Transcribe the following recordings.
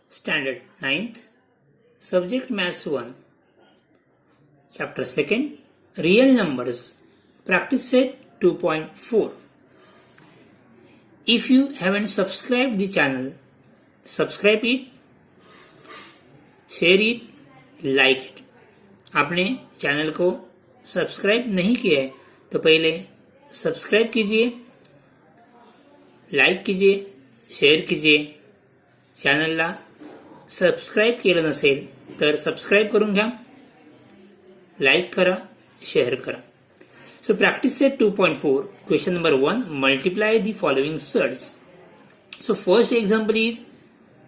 Standard 9th, Subject Maths 1, Chapter 2nd, Real Numbers, Practice Set 2.4. If you haven't subscribed the channel, subscribe it, share it, like it. आपने channel को subscribe नहीं किया है तो पहले subscribe कीजिए, like कीजिए, शेअर कीजिए. चॅनलला सबस्क्राईब केलं नसेल तर सबस्क्राईब करून घ्या, लाईक करा, शेअर करा. So practice set 2.4, question number 1, multiply the following surds. So first example is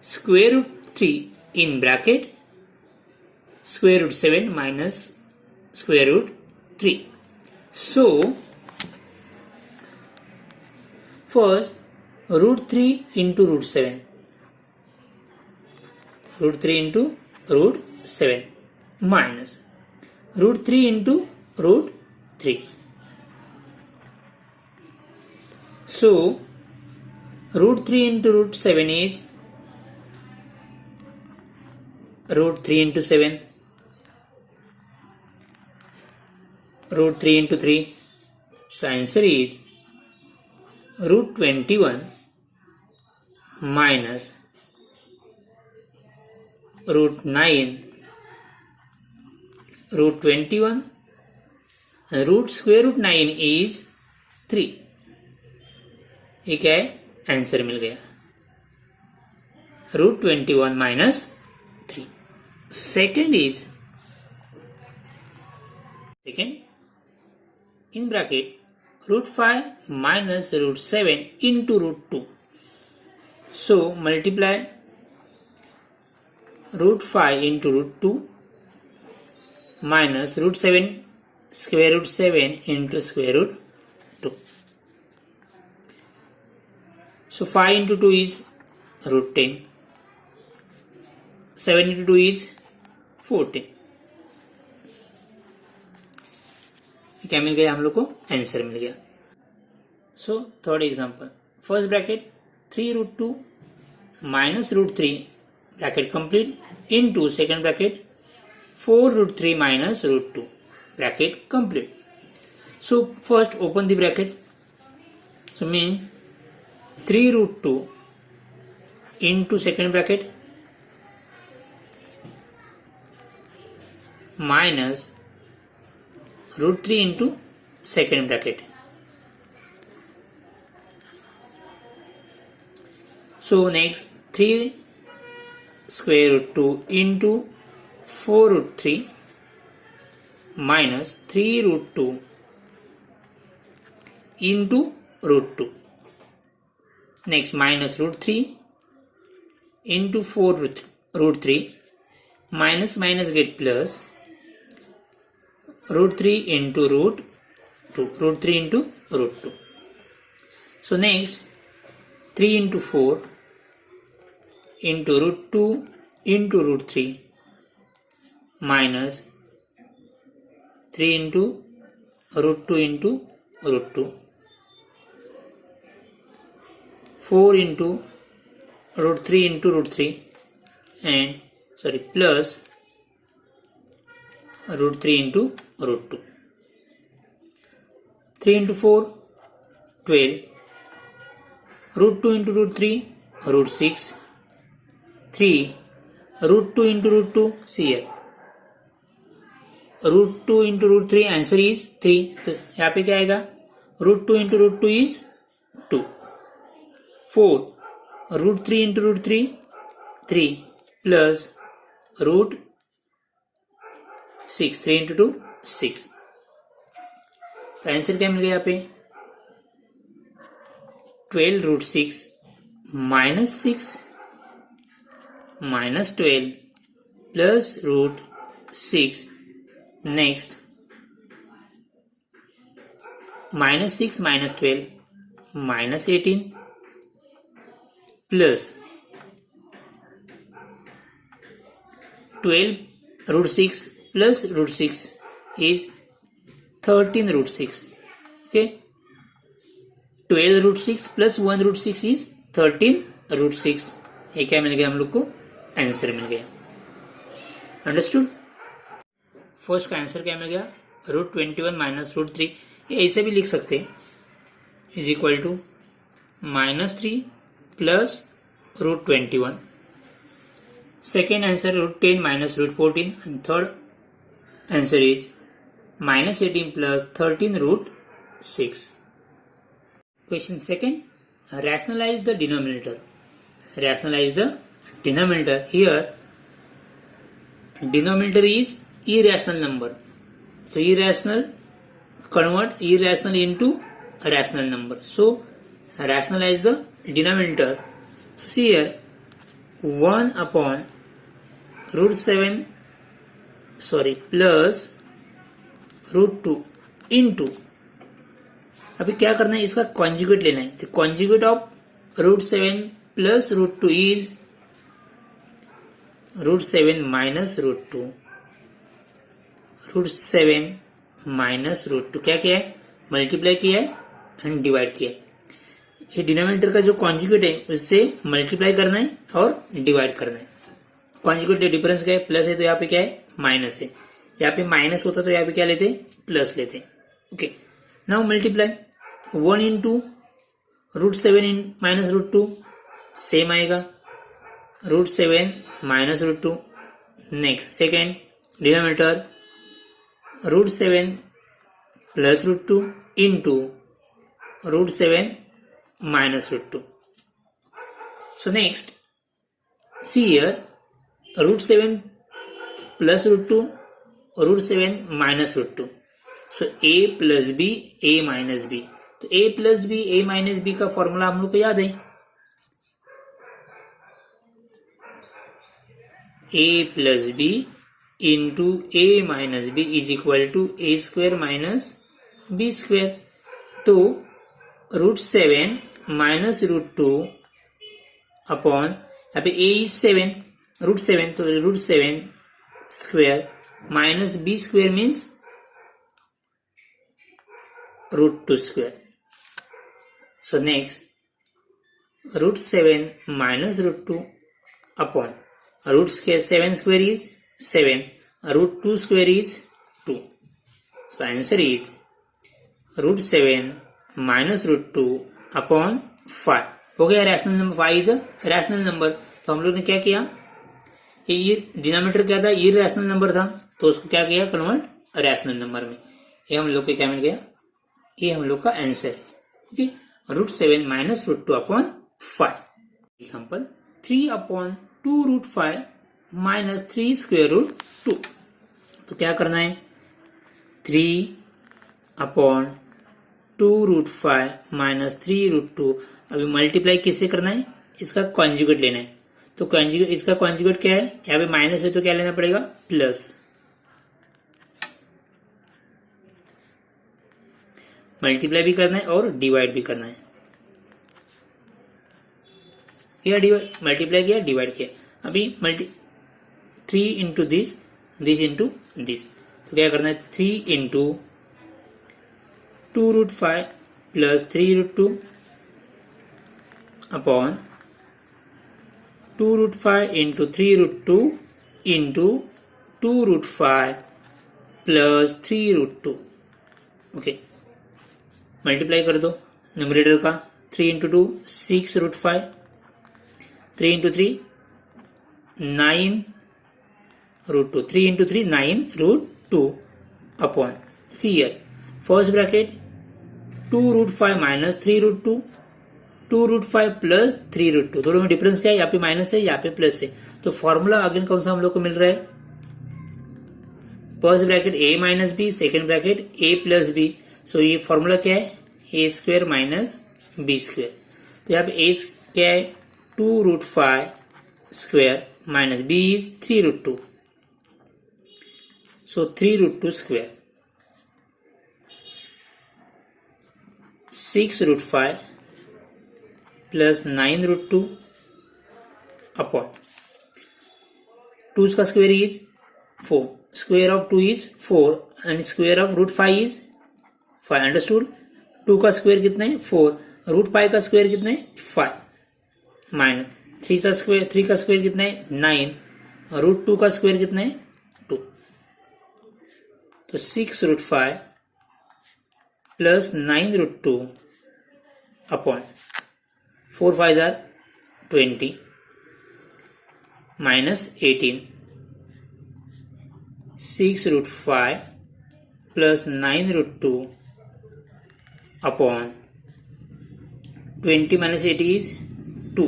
square root 3 in bracket square root 7 minus square root 3. So first root 3 into root 7. Root 3 into root 7 minus root 3 into root 3. So root 3 into root 7 is root 3 into 7, root 3 into 3. So answer is root 21 minus root 9, root 21, and root square root 9 is 3. ये क्या है? Answer मिल गया. Root 21 minus 3. Second is in bracket root 5 minus root 7 into root 2. So multiply root 5 into root 2 minus root 7 square root 7 into square root 2. So 5 into 2 is root 10. 7 into 2 is 14. क्या मिल गया हम लोग को? आंसर मिल गया. So third example, first bracket 3 root 2 minus root 3 bracket complete into second bracket 4 root 3 minus root 2 bracket complete. So first open the bracket. So mean 3 root 2 into second bracket minus root 3 into second bracket. So next 3 square root 2 into 4 root 3 minus 3 root 2 into root 2. Next minus root 3 into 4 root 3 minus get plus root 3 into root 2, root 3 into root 2. So next 3 into 4 into root 2 into root 3 minus 3 into root 2 into root 2. 4 into root 3 into root 3 and plus root 3 into root 2. 3 into 4 12, root 2 into root 3 root 6, 3 root 2 into root 2. See here, root 2 into root 3 answer is 3. तो यहाँ पे क्या आएगा? root 2 into root 2 is 2. 4 root 3 into root 3 3 plus root 6, 3 into 2 6. तो answer क्या मिल गया यहाँ पे? 12 root 6 minus 6 minus 12 plus root 6. Next minus 6 minus 12 minus 18 plus 12 root 6 plus root 6 is 13 root 6. Okay, 12√6 plus 1√6 is 13√6। ये क्या मिल गया हम लोग को? आंसर मिल गया। अंडरस्टूड? फर्स्ट का आंसर क्या मिल गया? √21 माइनस √3। ये ऐसे भी लिख सकते हैं, is equal to -3 plus √21। Second answer √10 minus √14 and third answer is -18 plus 13√6। Question second, rationalize the denominator. Rationalize the denominator. Here, denominator is irrational number. So, irrational, convert irrational into a rational number. So, rationalize the denominator. So, see here, 1 upon √7, plus √2 into, अभी क्या करना है? इसका conjugate लेना है। तो conjugate of √7 plus √2 is √7 minus √2। √7 minus √2 क्या किया है? मल्टीप्लाई किया है एंड डिवाइड किया है। ये डिनोमिनेटर का जो कॉन्जुगेट है उससे मल्टीप्लाई करना है और डिवाइड करना है। कॉन्जुगेट डिफरेंस क्या है? प्लस है तो यहाँ पे क्या है? माइनस है। यहाँ पे माइनस होता तो यहाँ पे क्या लेते? प्लस लेते। ओके, नाउ मल्टीप्लाई 1 इंटू √7 इन माइनस √2 सेम आएगा, √7 minus √2। Next second denominator √7 plus √2 into √7 minus √2. So next, see here, √7 plus √2, √7 minus √2. So a plus b, a minus b. तो a plus b, a minus b का formula हम लोग को याद है। a plus b into a minus b is equal to a square minus b square. तो √7 minus √2 upon, यहाँ पे a इज 7, √7 तो √7 square minus b square means √2 square. So next √7 minus √2 upon √7 square is 7, √2 square is 2। So answer is √7 minus √2 upon 5 हो गया। Rational number 5 is a rational number. तो हम लोग ने क्या किया? ये डिनोमिनेटर क्या था? इरैशनल नंबर था, तो उसको क्या किया? कन्वर्ट रैशनल नंबर में। ये हम लोग को क्या मिल गया? ये हम लोग का आंसर है। Okay, √7 minus √2 upon 5। Example 3 upon 2√5 minus 3 square root 2। तो क्या करना है? 3 अपॉन 2√5 माइनस 3√2। अभी मल्टीप्लाई किससे करना है? इसका कॉन्जुगेट लेना है। तो कॉन्जुगेट, इसका कॉन्जुगेट क्या है? यहाँ पे माइनस है तो क्या लेना पड़ेगा? प्लस। मल्टीप्लाई भी करना है और डिवाइड भी करना है। या डिवाइड, मल्टीप्लाई किया, डिवाइड किया। अभी 3 into this, this into this. तो क्या करना है? 3 into 2√5 plus 3√2 upon 2√5 into 3√2 into 2√5 plus 3√2। Okay, multiply कर दो न्यूमरेटर का। 3 into 2 6√5, 3 into 3 9√2, 3 into 3 9√2 upon see here first bracket 2√5 minus 3√2, 2√5 plus 3√2। दोनों में डिफरेंस क्या है? यहाँ पे माइनस है, यहाँ पे प्लस है। तो फॉर्मूला अगेन कौन सा हम लोग को मिल रहा है? First bracket a minus B, second bracket a plus B. So ये फॉर्मूला क्या है? a square minus B square. तो यहाँ पे a क्या है? 2√5 square minus b is 3√2, so 3√2 square. 6√5 plus 9√2 upon 2 का square is 4, square of 2 is 4 and square of √5 is 5। Understood? 2 का स्क्वायर कितना है? 4। रूट पाई का स्क्वायर कितना है 5 माइनस 3 का स्क्वायर कितना है 9 रूट 2 का स्क्वायर कितना है 2 तो 6 root 5 plus 9 root 2 upon 4 5 are 20 minus 18 6 root 5 plus 9 root 2 upon 20 minus 80 is 2।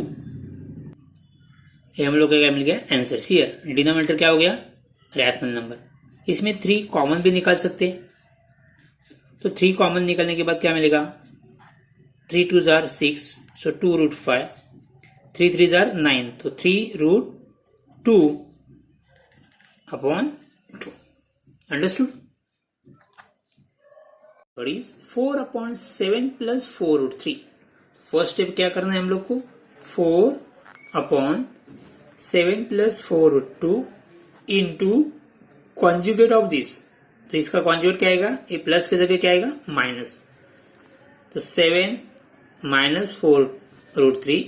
ये हम लोग का क्या मिल गया आंसर। हियर डिनोमिनेटर क्या हो गया रैशनल नंबर। इसमें 3 कॉमन भी निकाल सकते हैं, तो 3 कॉमन निकालने के बाद क्या मिलेगा 3 2 जार 6 सो 2 रूट 5 3 3 जार 9 तो 3 root 2 upon 2। Understood. What is 4 upon 7 plus 4 root 3। First step क्या करना है हम लोग को 4 upon 7 plus 4 root 2 into conjugate of this. तो इसका कॉन्जुगेट क्या आएगा ये प्लस की जगह क्या आएगा माइनस, तो 7 minus 4 root 3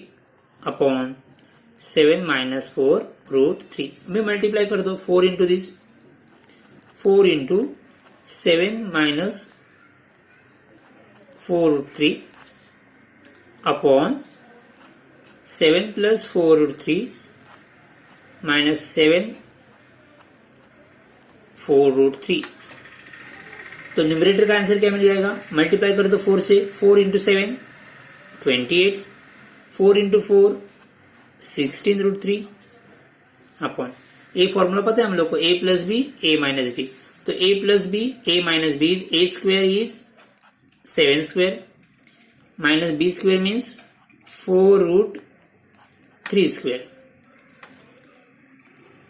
upon 7 minus 4 root 3 में मल्टीप्लाई कर दो 4 into this 4 into 7 minus 4 root 3 upon 7 plus 4 root 3 minus 7 4 root 3। तो न्यूमरेटर का आंसर क्या मिल जाएगा मल्टीप्लाई कर दो 4 से 4 into 7 28 4 into 4 16 root 3 upon a formula पता है हम लोग को a plus B A minus B, तो a plus B A minus B is A square is 7 square minus B square means 4 root 3 square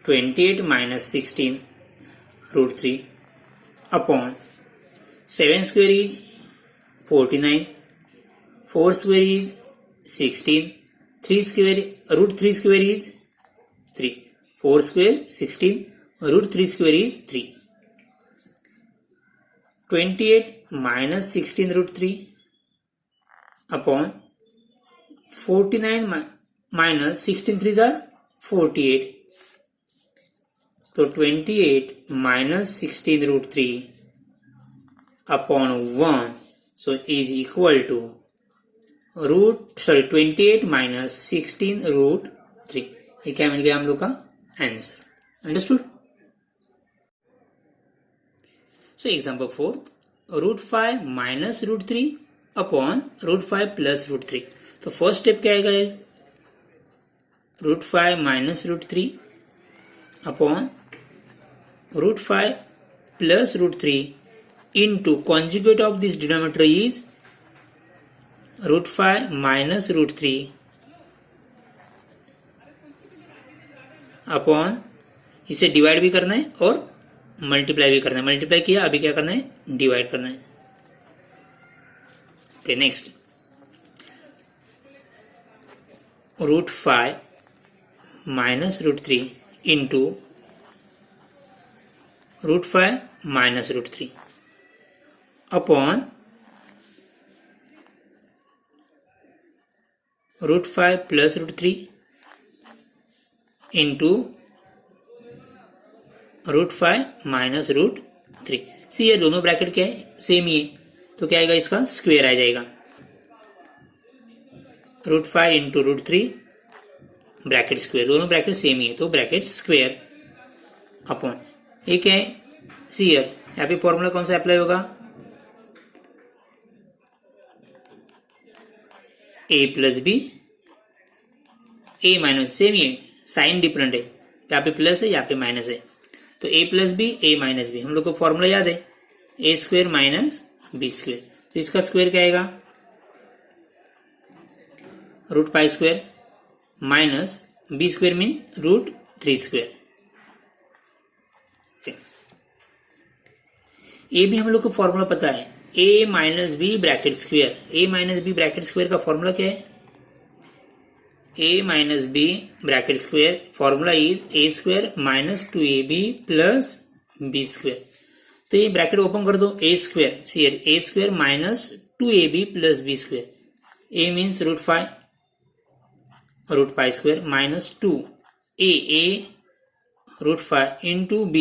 28 minus 16 root 3 upon 7 square is 49 4 square is 16 3 square root 3 square is 3 4 square 16 root 3 square is 3 28 minus 16 root 3 upon 49 minus 16 3s are 48, so 28 minus 16 root 3 upon 1, so is equal to 28 minus 16 root 3। ये क्या मिल गया हम लोग का answer. Understood. So example 4 root 5 minus root 3 upon root 5 plus root 3। तो first step क्या आएगा root 5 minus root 3 upon root 5 plus root 3 into conjugate of this denominator is root 5 minus root 3 upon इसे डिवाइड भी करना है और multiply भी करना है। मल्टीप्लाई किया अभी क्या करना है डिवाइड करना है। Okay next root 5 minus root 3 into root 5 minus root 3 upon root 5 plus root 3 into root 5 minus root 3। See ये दोनों ब्रैकेट क्या है सेम ही है, तो क्या आएगा इसका स्क्वायर आ जाएगा। Root 5 into root 3 bracket square, दोनों ब्रैकेट सेम ही है तो ब्रैकेट स्क्वायर अपॉन ये क्या है सी यहाँ पे फॉर्मूला कौन सा अप्लाई होगा ए plus B A minus same ही है, साइन डिफरेंट है, यहाँ पे प्लस है यहाँ पे माइनस है, तो A plus B A minus B हम लोग को फॉर्मूला याद है A square minus B square. तो इसका स्क्वायर क्या आएगा root 5 square minus B square mean root 3 square. A भी हम लोग को फॉर्मूला पता है A minus B bracket square, A minus B bracket square का फॉर्मूला क्या है A minus B bracket square formula is A square minus 2ab plus B square. तो ये ब्रैकेट ओपन कर दो A square see A square minus 2ab plus B square, a means root 5 square minus 2 a root 5 into b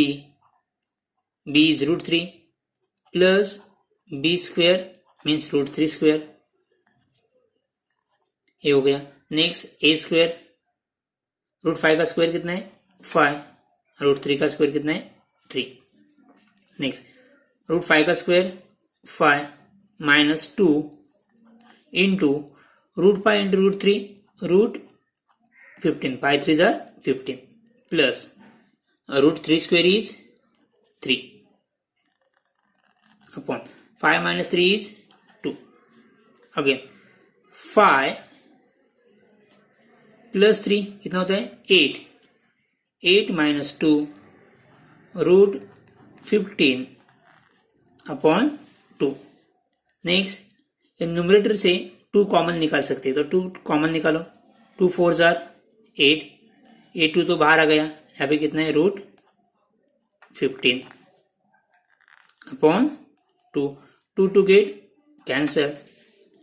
is root 3 plus b square means root 3 square, ये हो गया. Next a square, root 5 का square कितना है 5, root 3 का square कितना है 3. Next root 5 का square 5 minus 2 into root 5 into root 3 root 15, 5 3 जार 15 plus root 3 square is 3 upon 5 minus 3 is 2. Again 5 plus 3 कितना होता है 8. 8 minus 2 root 15 upon 2. Next numerator से 2 कॉमन निकाल सकते हैं, तो 2 कॉमन निकालो. 2 4 जार 8, 2 तो बाहर आ गया. यहाँ पे कितना है root 15 upon 2. 2 get cancel.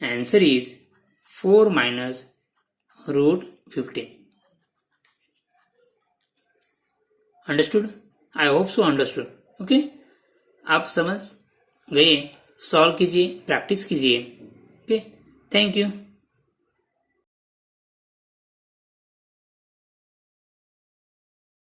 Answer is 4 minus root 15. Understood? I hope so understood. Okay? आप समझ गए. सॉल्व कीजिए, प्रैक्टिस कीजिए. Okay, thank you.